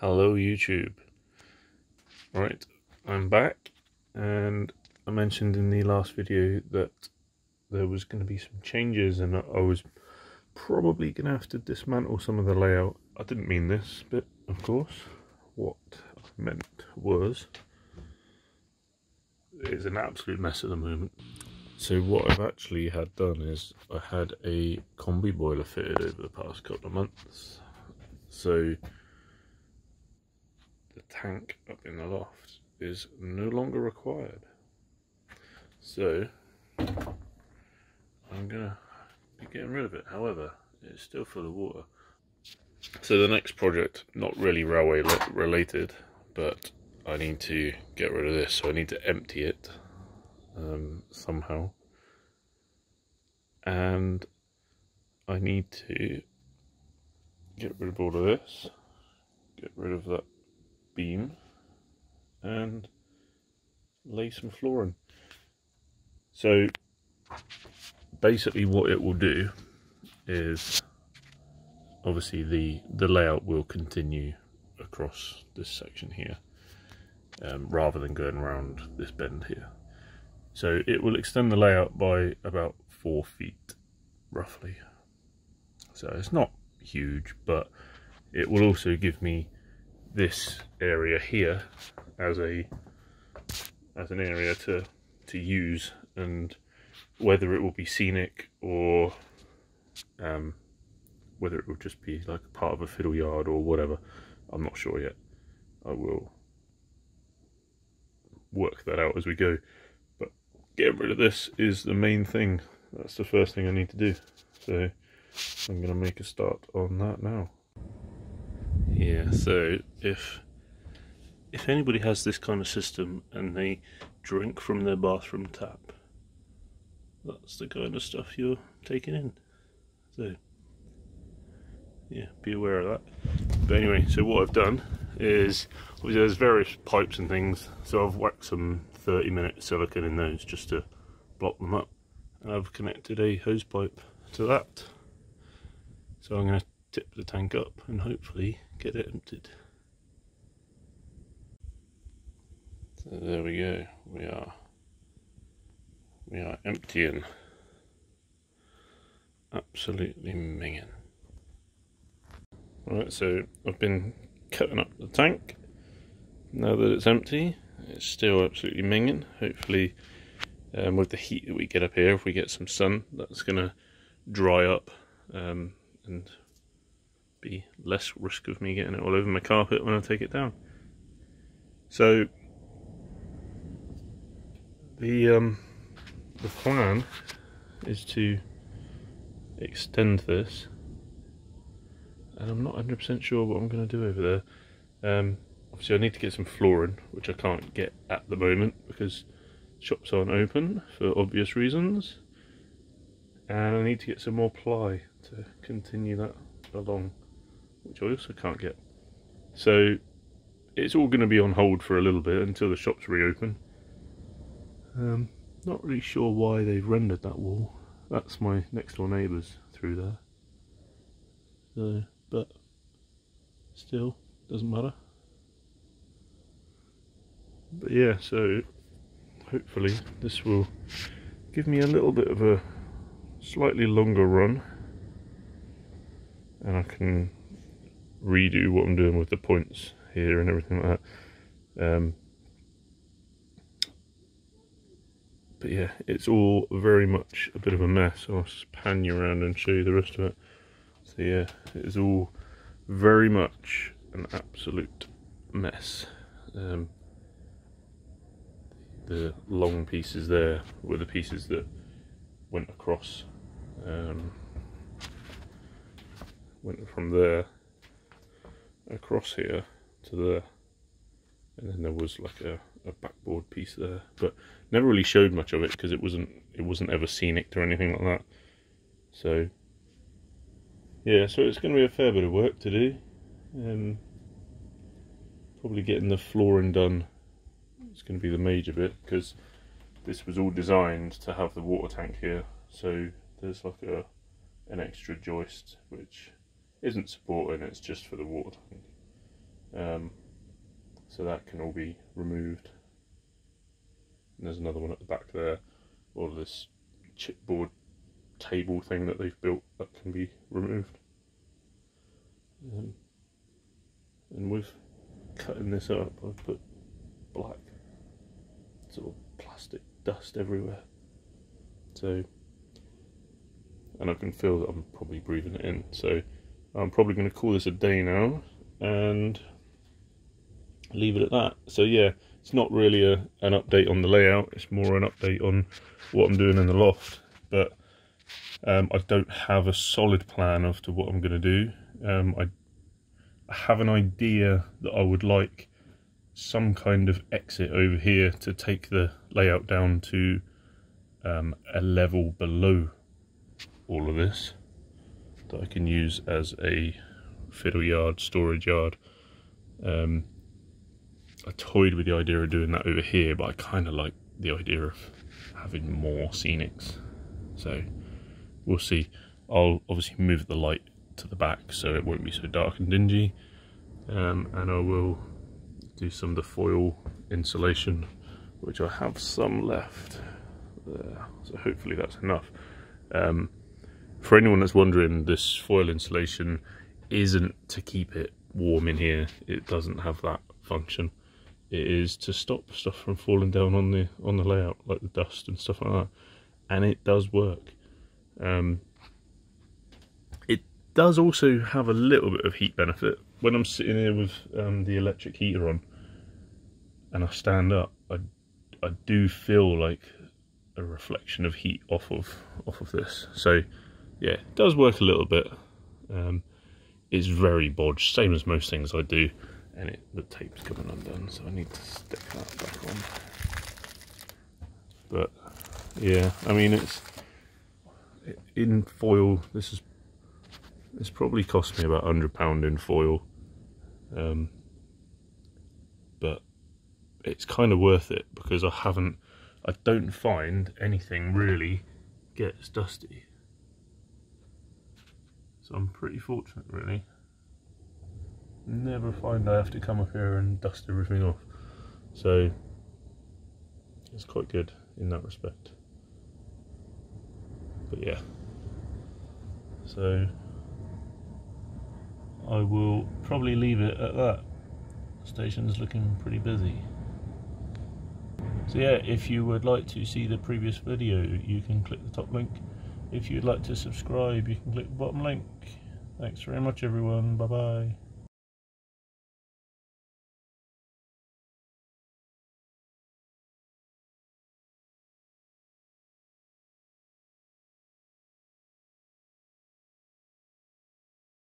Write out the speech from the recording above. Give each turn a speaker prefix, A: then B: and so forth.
A: Hello YouTube. Right, I'm back, and I mentioned in the last video that there was going to be some changes and I was probably going to have to dismantle some of the layout. I didn't mean this bit, of course. What I meant was, it's an absolute mess at the moment. So what I've actually had done is I had a combi boiler fitted over the past couple of months. So the tank up in the loft is no longer required. So I'm gonna be getting rid of it. However, it's still full of water. So the next project, not really railway related, but I need to get rid of this. So I need to empty it somehow, and I need to get rid of all of this, get rid of that beam, and lay some flooring. So basically what it will do is, obviously the layout will continue across this section here, rather than going around this bend here. So it will extend the layout by about 4 feet roughly. So it's not huge, but it will also give me this area here as an area to use, and whether it will be scenic or whether it will just be like a part of a fiddle yard or whatever, I'm not sure yet. I will work that out as we go, but getting rid of this is the main thing. That's the first thing I need to do, so I'm going to make a start on that now. Yeah, so if anybody has this kind of system and they drink from their bathroom tap, that's the kind of stuff you're taking in. So yeah, be aware of that. But anyway, so what I've done is, obviously there's various pipes and things, so I've whacked some 30-minute silicone in those just to block them up, and I've connected a hose pipe to that. So I'm going to tip the tank up and hopefully get it emptied. So there we go, we are emptying. Absolutely minging. Alright, so I've been cutting up the tank. Now that it's empty, it's still absolutely minging. Hopefully with the heat that we get up here, if we get some sun, that's going to dry up and be less risk of me getting it all over my carpet when I take it down. So the plan is to extend this, and I'm not 100% sure what I'm going to do over there. Obviously I need to get some flooring, which I can't get at the moment because shops aren't open for obvious reasons, and I need to get some more ply to continue that along, which I also can't get. So it's all going to be on hold for a little bit until the shops reopen. Not really sure why they've rendered that wall. That's my next door neighbours through there. So, but still, doesn't matter. But yeah, so hopefully this will give me a little bit of a slightly longer run, and I can redo what I'm doing with the points here and everything like that. But yeah, it's all very much a bit of a mess. I'll just pan you around and show you the rest of it. So yeah, it is all very much an absolute mess. The long pieces there were the pieces that went across, went from there across here to there, and then there was like a backboard piece there, but never really showed much of it because it wasn't ever scenic or anything like that. So yeah, so it's going to be a fair bit of work to do. Probably getting the flooring done is going to be the major bit, because this was all designed to have the water tank here. So there's like an extra joist which isn't supporting, it's just for the water tank. So that can all be removed. And there's another one at the back there, all of this chipboard table thing that they've built that can be removed. And with cutting this up, I've put black sort of plastic dust everywhere. So, and I can feel that I'm probably breathing it in. So I'm probably going to call this a day now and leave it at that. So yeah, it's not really an update on the layout, it's more an update on what I'm doing in the loft. But I don't have a solid plan as to what I'm going to do. I have an idea that I would like some kind of exit over here to take the layout down to a level below all of this that I can use as a fiddle yard, storage yard. I toyed with the idea of doing that over here, but I kind of like the idea of having more scenics. So we'll see. I'll obviously move the light to the back so it won't be so dark and dingy, and I will do some of the foil insulation, which I have some left there, so hopefully that's enough. For anyone that's wondering, this foil insulation isn't to keep it warm in here, it doesn't have that function. It is to stop stuff from falling down on the layout, like the dust and stuff like that, and it does work. It does also have a little bit of heat benefit. When I'm sitting here with the electric heater on and I stand up, I do feel like a reflection of heat off of this. So yeah, it does work a little bit. It's very bodged, same as most things I do, and the tape's coming undone, so I need to stick that back on. But yeah, I mean, it's in foil. This probably cost me about £100 in foil, but it's kind of worth it because I don't find anything really gets dusty. So I'm pretty fortunate, really. Never find I have to come up here and dust everything off. So it's quite good in that respect. But yeah. So I will probably leave it at that. The station's looking pretty busy. So yeah, if you would like to see the previous video, you can click the top link. If you'd like to subscribe, you can click the bottom link. Thanks very much, everyone. Bye bye.